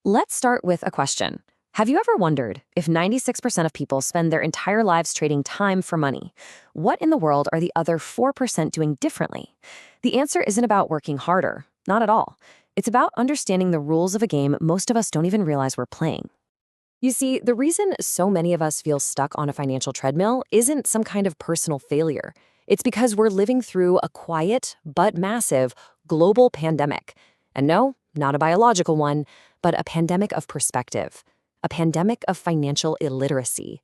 Let's start with a question. Have you ever wondered if 96% of people spend their entire lives trading time for money? What in the world are the other 4% doing differently? The answer isn't about working harder, not at all. It's about understanding the rules of a game most of us don't even realize we're playing. You see, the reason so many of us feel stuck on a financial treadmill isn't some kind of personal failure. It's because we're living through a quiet but massive global pandemic. And no, not a biological one, but a pandemic of perspective, a pandemic of financial illiteracy.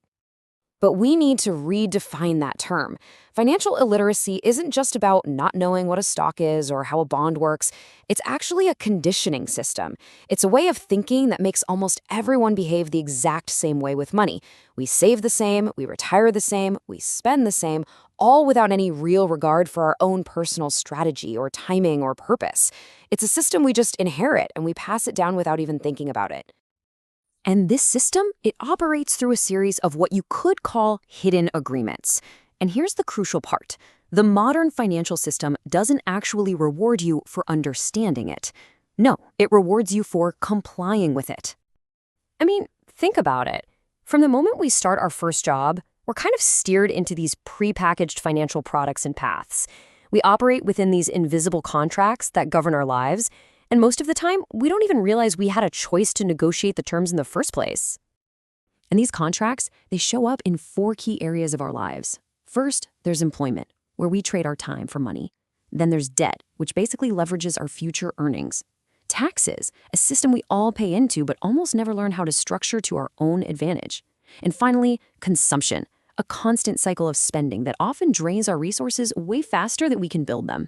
But we need to redefine that term. Financial illiteracy isn't just about not knowing what a stock is or how a bond works. It's actually a conditioning system. It's a way of thinking that makes almost everyone behave the exact same way with money. We save the same, we retire the same, we spend the same, all without any real regard for our own personal strategy or timing or purpose. It's a system we just inherit and we pass it down without even thinking about it. And this system, it operates through a series of what you could call hidden agreements. And here's the crucial part. The modern financial system doesn't actually reward you for understanding it. No, it rewards you for complying with it. I mean, think about it. From the moment we start our first job, we're kind of steered into these prepackaged financial products and paths. We operate within these invisible contracts that govern our lives, and most of the time, we don't even realize we had a choice to negotiate the terms in the first place. And these contracts, they show up in 4 key areas of our lives. First, there's employment, where we trade our time for money. Then there's debt, which basically leverages our future earnings. Taxes, a system we all pay into but almost never learn how to structure to our own advantage. And finally, consumption, a constant cycle of spending that often drains our resources way faster than we can build them.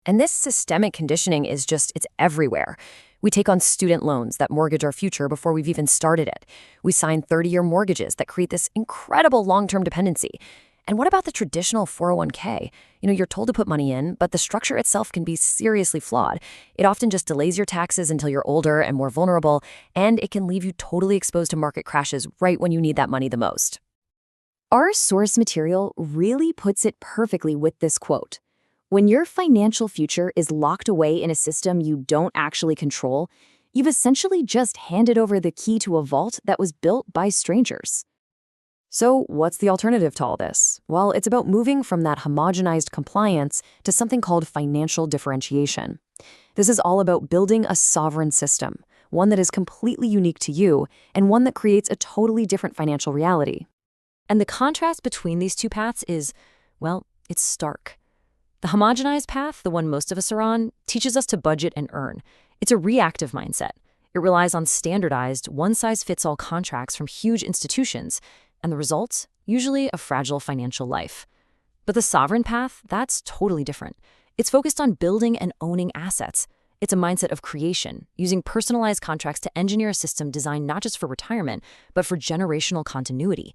And this systemic conditioning it's everywhere. We take on student loans that mortgage our future before we've even started it. We sign 30-year mortgages that create this incredible long-term dependency. And what about the traditional 401k? You're told to put money in, but the structure itself can be seriously flawed. It often just delays your taxes until you're older and more vulnerable, and it can leave you totally exposed to market crashes right when you need that money the most. Our source material really puts it perfectly with this quote. When your financial future is locked away in a system you don't actually control, you've essentially just handed over the key to a vault that was built by strangers. So what's the alternative to all this? Well, it's about moving from that homogenized compliance to something called financial differentiation. This is all about building a sovereign system, one that is completely unique to you and one that creates a totally different financial reality. And the contrast between these two paths is, well, it's stark. The homogenized path, the one most of us are on, teaches us to budget and earn. It's a reactive mindset. It relies on standardized, one-size-fits-all contracts from huge institutions, and the result, usually a fragile financial life. But the sovereign path, that's totally different. It's focused on building and owning assets. It's a mindset of creation, using personalized contracts to engineer a system designed not just for retirement, but for generational continuity.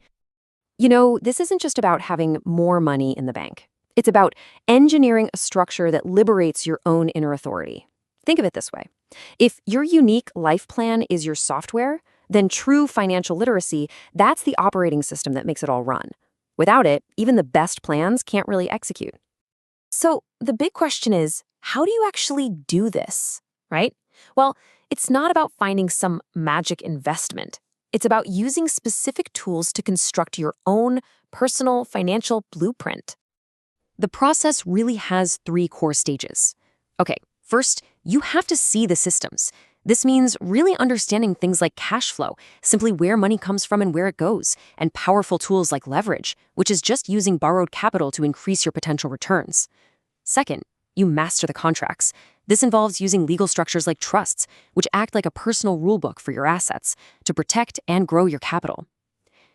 This isn't just about having more money in the bank. It's about engineering a structure that liberates your own inner authority. Think of it this way. If your unique life plan is your software, then true financial literacy, that's the operating system that makes it all run. Without it, even the best plans can't really execute. So the big question is, how do you actually do this, right? Well, it's not about finding some magic investment. It's about using specific tools to construct your own personal financial blueprint. The process really has 3 core stages. Okay, first, you have to see the systems. This means really understanding things like cash flow, simply where money comes from and where it goes, and powerful tools like leverage, which is just using borrowed capital to increase your potential returns. Second, you master the contracts. This involves using legal structures like trusts, which act like a personal rulebook for your assets to protect and grow your capital.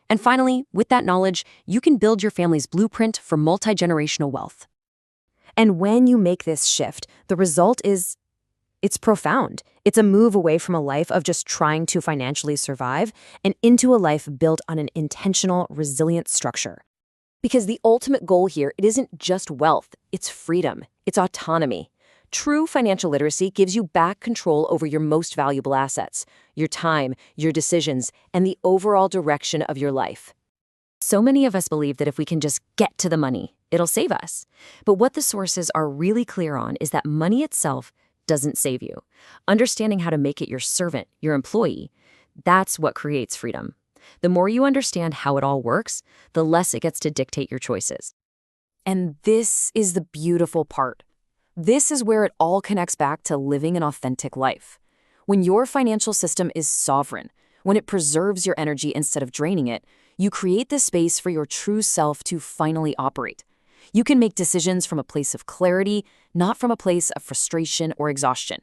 And finally, with that knowledge, you can build your family's blueprint for multi-generational wealth. And when you make this shift, the result is, it's profound. It's a move away from a life of just trying to financially survive and into a life built on an intentional, resilient structure. Because the ultimate goal here, it isn't just wealth, it's freedom, it's autonomy. True financial literacy gives you back control over your most valuable assets, your time, your decisions, and the overall direction of your life. So many of us believe that if we can just get to the money, it'll save us. But what the sources are really clear on is that money itself doesn't save you. Understanding how to make it your servant, your employee, that's what creates freedom. The more you understand how it all works, the less it gets to dictate your choices. And this is the beautiful part. This is where it all connects back to living an authentic life. When your financial system is sovereign, when it preserves your energy instead of draining it, you create the space for your true self to finally operate. You can make decisions from a place of clarity, not from a place of frustration or exhaustion.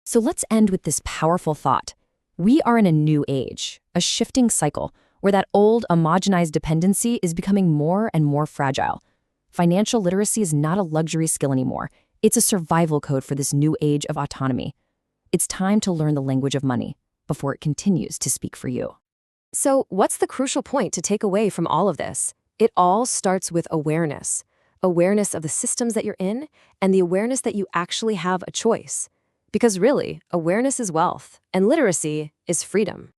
So let's end with this powerful thought. We are in a new age, a shifting cycle, where that old, homogenized dependency is becoming more and more fragile. Financial literacy is not a luxury skill anymore. It's a survival code for this new age of autonomy. It's time to learn the language of money before it continues to speak for you. So, what's the crucial point to take away from all of this? It all starts with awareness. Awareness of the systems that you're in and the awareness that you actually have a choice. Because really, awareness is wealth and literacy is freedom.